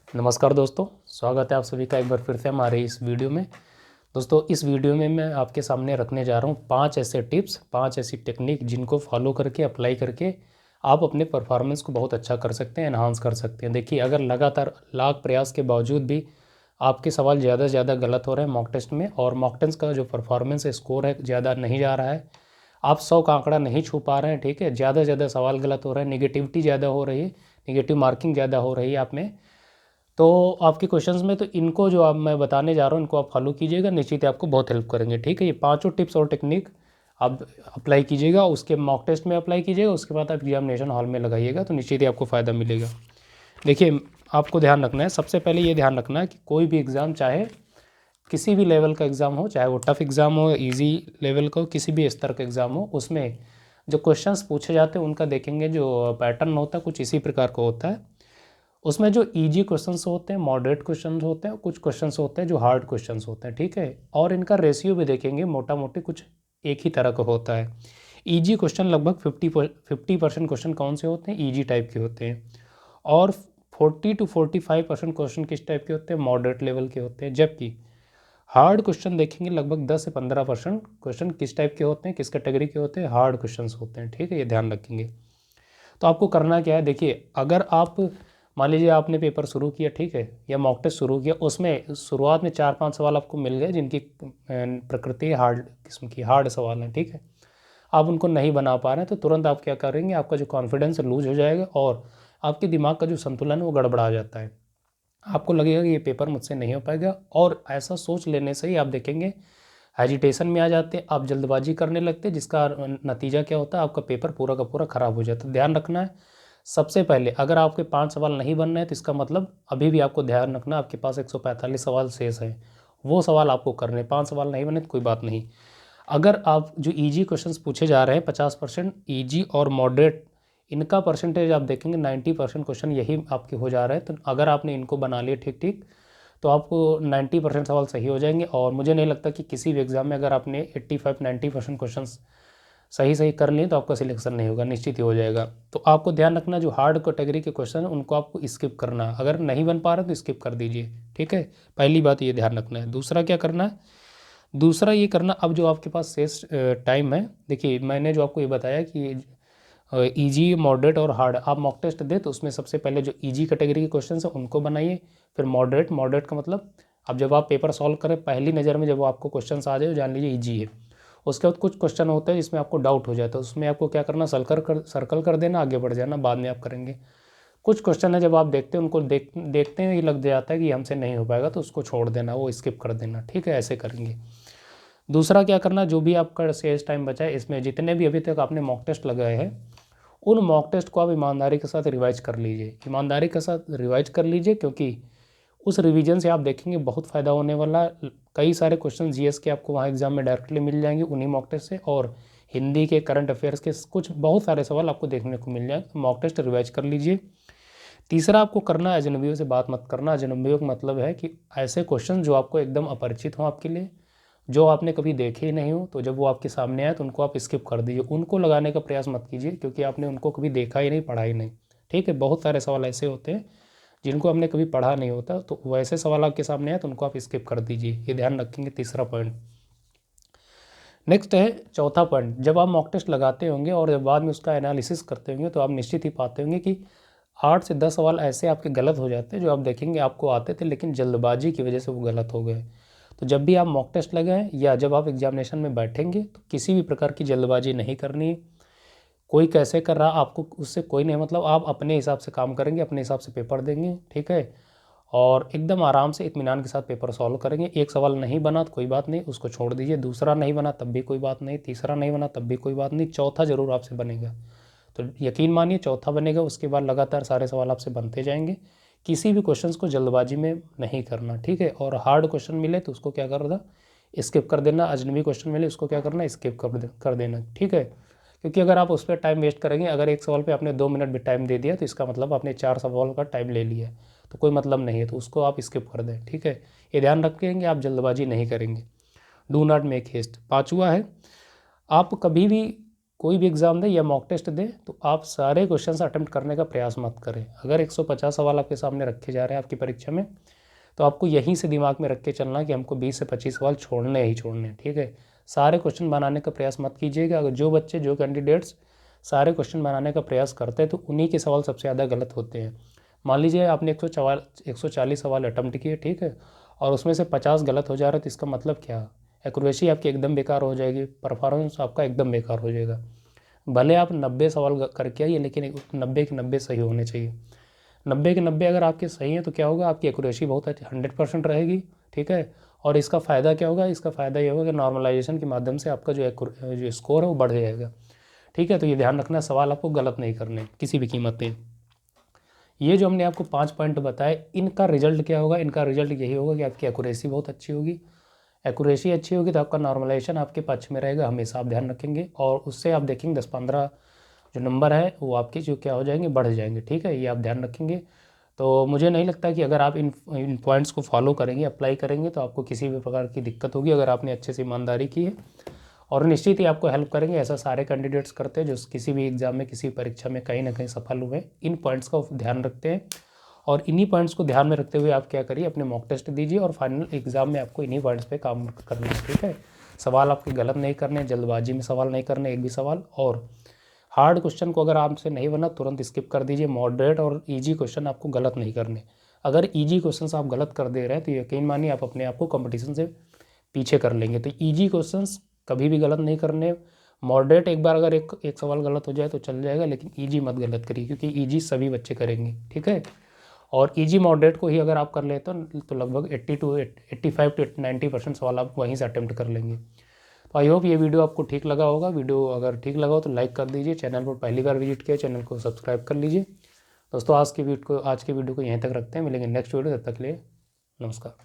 नमस्कार दोस्तों, स्वागत है आप सभी का एक बार फिर से हमारे इस वीडियो में। दोस्तों, इस वीडियो में मैं आपके सामने रखने जा रहा हूँ 5 ऐसे टिप्स, 5 ऐसी टेक्निक जिनको फॉलो करके अप्लाई करके आप अपने परफॉर्मेंस को बहुत अच्छा कर सकते हैं, एनहांस कर सकते हैं। देखिए, अगर लगातार लाख प्रयास के बावजूद भी आपके सवाल ज़्यादा से ज़्यादा गलत हो रहे हैं मॉक टेस्ट में, और मॉक टेस्ट का जो परफॉर्मेंस स्कोर है ज़्यादा नहीं जा रहा है, आप 100 का आंकड़ा नहीं छू पा रहे हैं, ठीक है, ज़्यादा से ज़्यादा सवाल गलत हो रहे हैं, निगेटिविटी ज़्यादा हो रही है, निगेटिव मार्किंग ज़्यादा हो रही है आप में, तो आपके क्वेश्चंस में, तो इनको जो आप मैं बताने जा रहा हूँ इनको आप फॉलो कीजिएगा, निश्चित ही आपको बहुत हेल्प करेंगे। ठीक है, ये पांचों टिप्स और टेक्निक आप अप्लाई कीजिएगा, उसके मॉक टेस्ट में अप्लाई कीजिएगा, उसके बाद आप एग्जामिनेशन हॉल में लगाइएगा, तो निश्चित ही आपको फ़ायदा मिलेगा। देखिए, आपको ध्यान रखना है, सबसे पहले ये ध्यान रखना है कि कोई भी एग्ज़ाम, चाहे किसी भी लेवल का एग्ज़ाम हो, चाहे वो टफ एग्ज़ाम हो, ईजी लेवल का हो, किसी भी स्तर का एग्ज़ाम हो, उसमें जो क्वेश्चंस पूछे जाते हैं उनका देखेंगे जो पैटर्न होता है कुछ इसी प्रकार का होता है। उसमें जो इजी क्वेश्चंस होते हैं, मॉडरेट क्वेश्चंस होते हैं, कुछ क्वेश्चंस होते हैं जो हार्ड क्वेश्चंस होते हैं, ठीक है, और इनका रेशियो भी देखेंगे, मोटा मोटी कुछ एक ही तरह का होता है। इजी क्वेश्चन लगभग 50% क्वेश्चन कौन से होते हैं, इजी टाइप के होते हैं, और 40 to 45% क्वेश्चन किस टाइप के होते हैं, मॉडरेट लेवल के होते हैं, जबकि हार्ड क्वेश्चन देखेंगे लगभग 10 से 15% क्वेश्चन किस टाइप के होते हैं, किस कैटेगरी के होते हैं, हार्ड क्वेश्चन होते हैं, ठीक है, ये ध्यान रखेंगे। तो आपको करना क्या है, देखिए, अगर आप मान लीजिए आपने पेपर शुरू किया, ठीक है, या मॉक टेस्ट शुरू किया, उसमें शुरुआत में 4-5 सवाल आपको मिल गए जिनकी प्रकृति हार्ड किस्म की, हार्ड सवाल हैं, ठीक है, आप उनको नहीं बना पा रहे हैं, तो तुरंत आप क्या करेंगे, आपका जो कॉन्फिडेंस लूज हो जाएगा और आपके दिमाग का जो संतुलन है वो गड़बड़ा जाता है। आपको लगेगा कि ये पेपर मुझसे नहीं हो पाएगा, और ऐसा सोच लेने से ही आप देखेंगे एजिटेशन में आ जाते हैं, आप जल्दबाजी करने लगते हैं, जिसका नतीजा क्या होता है, आपका पेपर पूरा का पूरा ख़राब हो जाता है। ध्यान रखना है, सबसे पहले अगर आपके 5 सवाल नहीं बन रहे हैं तो इसका मतलब अभी भी आपको ध्यान रखना, आपके पास 145 सवाल शेष हैं, वो सवाल आपको करने, 5 सवाल नहीं बने तो कोई बात नहीं। अगर आप जो ईजी क्वेश्चंस पूछे जा रहे हैं 50% ईजी और मॉडरेट, इनका परसेंटेज आप देखेंगे 90% क्वेश्चन यही आपके हो जा रहे हैं, तो अगर आपने इनको बना लिए ठीक ठीक, तो आपको 90% सवाल सही हो जाएंगे, और मुझे नहीं लगता कि किसी भी एग्ज़ाम में अगर आपने 85-90% क्वेश्चन सही सही कर लिए तो आपका सिलेक्शन नहीं होगा, निश्चित ही हो जाएगा। तो आपको ध्यान रखना, जो हार्ड कैटेगरी के क्वेश्चन हैं उनको आपको स्किप करना, अगर नहीं बन पा रहा तो स्किप कर दीजिए, ठीक है, पहली बात ये ध्यान रखना है। दूसरा क्या करना है, दूसरा ये करना, अब जो आपके पास शेष टाइम है, देखिए मैंने जो आपको ये बताया कि इजी, मॉडरेट और हार्ड आप मॉक टेस्ट दे, तो उसमें सबसे पहले जो इजी कैटेगरी के क्वेश्चन हैं उनको बनाइए, फिर मॉडरेट, मॉडरेट का मतलब अब जब आप पेपर सॉल्व करें पहली नज़र में जब आपको क्वेश्चन आ जाए जान लीजिए ईजी है। उसके बाद कुछ क्वेश्चन होते हैं जिसमें आपको डाउट हो जाता है, उसमें आपको क्या करना, सर्कल कर देना, आगे बढ़ जाना, बाद में आप करेंगे। कुछ क्वेश्चन है जब आप देखते हैं उनको देखते हैं ये लग जाता है कि हमसे नहीं हो पाएगा, तो उसको छोड़ देना, वो स्किप कर देना, ठीक है, ऐसे करेंगे। दूसरा क्या करना, जो भी आपका शेष टाइम बचा है इसमें जितने भी अभी तक आपने मॉक टेस्ट लगाए हैं उन मॉक टेस्ट को आप ईमानदारी के साथ रिवाइज कर लीजिए, ईमानदारी के साथ रिवाइज कर लीजिए, क्योंकि उस रिवीजन से आप देखेंगे बहुत फ़ायदा होने वाला है। कई सारे क्वेश्चन जीएस के आपको वहाँ एग्जाम में डायरेक्टली मिल जाएंगे उन्हीं मॉक टेस्ट से, और हिंदी के, करंट अफेयर्स के कुछ बहुत सारे सवाल आपको देखने को मिल जाए, मॉक टेस्ट रिवाइज कर लीजिए। तीसरा आपको करना है, अजनबियों से बात मत करना। अजनबियों का मतलब है कि ऐसे क्वेश्चन जो आपको एकदम अपरिचित हों आपके लिए, जो आपने कभी देखे ही नहीं हो, तो जब वो आपके सामने आए तो उनको आप स्किप कर दीजिए, उनको लगाने का प्रयास मत कीजिए, क्योंकि आपने उनको कभी देखा ही नहीं, पढ़ा ही नहीं, ठीक है। बहुत सारे सवाल ऐसे होते हैं जिनको हमने कभी पढ़ा नहीं होता, तो वैसे सवाल आपके सामने आए तो उनको आप स्किप कर दीजिए, ये ध्यान रखेंगे, तीसरा पॉइंट। नेक्स्ट है चौथा पॉइंट, जब आप मॉक टेस्ट लगाते होंगे और जब बाद में उसका एनालिसिस करते होंगे तो आप निश्चित ही पाते होंगे कि 8 से 10 सवाल ऐसे आपके गलत हो जाते हैं जो आप देखेंगे आपको आते थे, लेकिन जल्दबाजी की वजह से वो गलत हो गए। तो जब भी आप मॉक टेस्ट लगाएं या जब आप एग्जामिनेशन में बैठेंगे तो किसी भी प्रकार की जल्दबाजी नहीं करनी है। कोई कैसे कर रहा आपको उससे कोई नहीं, मतलब आप अपने हिसाब से काम करेंगे, अपने हिसाब से पेपर देंगे, ठीक है, और एकदम आराम से इत्मीनान के साथ पेपर सॉल्व करेंगे। एक सवाल नहीं बना तो कोई बात नहीं, उसको छोड़ दीजिए, दूसरा नहीं बना तब भी कोई बात नहीं, तीसरा नहीं बना तब भी कोई बात नहीं, चौथा ज़रूर आपसे बनेगा। तो यकीन मानिए चौथा बनेगा, उसके बाद लगातार सारे सवाल आपसे बनते जाएंगे। किसी भी क्वेश्चन को जल्दबाजी में नहीं करना, ठीक है, और हार्ड क्वेश्चन मिले तो उसको क्या करना, स्किप कर देना, अजनबी क्वेश्चन मिले उसको क्या करना, स्किप कर देना, ठीक है। क्योंकि अगर आप उस पर टाइम वेस्ट करेंगे, अगर एक सवाल पे आपने 2 मिनट भी टाइम दे दिया तो इसका मतलब आपने 4 सवाल का टाइम ले लिया, तो कोई मतलब नहीं है, तो उसको आप स्किप कर दें, ठीक है। ये ध्यान रखेंगे, आप जल्दबाजी नहीं करेंगे, डू नॉट मेक हेस्ट। पाँचवा है, आप कभी भी कोई भी एग्ज़ाम दे या मॉक टेस्ट दे तो आप सारे क्वेश्चंस अटेम्प्ट करने का प्रयास मत करें। अगर 150 सवाल आपके सामने रखे जा रहे हैं आपकी परीक्षा में, तो आपको यहीं से दिमाग में रख के चलना कि हमको 20 से 25 सवाल छोड़ने ही छोड़ने, ठीक है। सारे क्वेश्चन बनाने का प्रयास मत कीजिएगा। अगर जो बच्चे, जो कैंडिडेट्स सारे क्वेश्चन बनाने का प्रयास करते हैं तो उन्हीं के सवाल सबसे ज़्यादा गलत होते हैं। मान लीजिए आपने 140 सवाल अटेम्प्ट किए, ठीक है, और उसमें से 50 गलत हो जा रहा है, तो इसका मतलब क्या? एक्यूरेसी आपकी एकदम बेकार हो जाएगी, परफॉर्मेंस आपका एकदम बेकार हो जाएगा। भले आप 90 सवाल करके आइए, लेकिन 90 के 90 सही होने चाहिए। 90 के 90 अगर आपके सही हैं तो क्या होगा, आपकी एक्यूरेसी बहुत अच्छी 100% रहेगी, ठीक है। और इसका फ़ायदा क्या होगा? इसका फ़ायदा ये होगा कि नॉर्मलाइजेशन के माध्यम से आपका जो स्कोर है वो बढ़ जाएगा, ठीक है। तो ये ध्यान रखना, सवाल आपको गलत नहीं करने किसी भी कीमत पे। ये जो हमने आपको 5 पॉइंट बताए, इनका रिजल्ट क्या होगा? इनका रिजल्ट यही होगा कि आपकी एक्यूरेसी बहुत अच्छी होगी। एक्यूरेसी अच्छी होगी तो आपका नॉर्मलाइजेशन आपके पक्ष में रहेगा, हमेशा आप ध्यान रखेंगे, और उससे आप देखेंगे 10-15 जो नंबर है वो आपके जो क्या हो जाएंगे, बढ़ जाएंगे, ठीक है। ये आप ध्यान रखेंगे। तो मुझे नहीं लगता कि अगर आप इन पॉइंट्स को फॉलो करेंगे, अप्लाई करेंगे, तो आपको किसी भी प्रकार की दिक्कत होगी, अगर आपने अच्छे से ईमानदारी की है। और निश्चित ही आपको हेल्प करेंगे। ऐसा सारे कैंडिडेट्स करते हैं जो किसी भी एग्ज़ाम में, किसी परीक्षा में कहीं ना कहीं सफल हुए, इन पॉइंट्स का ध्यान रखते हैं। और इन्हीं पॉइंट्स को ध्यान में रखते हुए आप क्या करिए, अपने मॉक टेस्ट दीजिए और फाइनल एग्ज़ाम में आपको इन्हीं पॉइंट्स पे काम करना है, ठीक है। सवाल आपके गलत नहीं करने, जल्दबाजी में सवाल नहीं करने एक भी सवाल। और हार्ड क्वेश्चन को अगर आपसे नहीं बना तुरंत स्किप कर दीजिए। मॉडरेट और ईजी क्वेश्चन आपको गलत नहीं करने। अगर ईजी क्वेश्चन आप गलत कर दे रहे हैं तो यकीन मानिए आप अपने आप को कंपटीशन से पीछे कर लेंगे। तो ईजी क्वेश्चंस कभी भी गलत नहीं करने। मॉडरेट एक बार अगर एक सवाल गलत हो जाए तो चल जाएगा, लेकिन ईजी मत गलत करिए, क्योंकि ईजी सभी बच्चे करेंगे, ठीक है। और ईजी मॉडरेट को ही अगर आप कर लेते हो तो लगभग 85 to 90% सवाल आप वहीं से अटेम्प्ट कर लेंगे। तो आई होप ये वीडियो आपको ठीक लगा होगा। वीडियो अगर ठीक लगा हो तो लाइक कर दीजिए। चैनल पर पहली बार विजिट किया, चैनल को सब्सक्राइब कर लीजिए। दोस्तों आज के वीडियो को यहीं तक रखते हैं। मिलेंगे नेक्स्ट वीडियो, तब तक के लिए नमस्कार।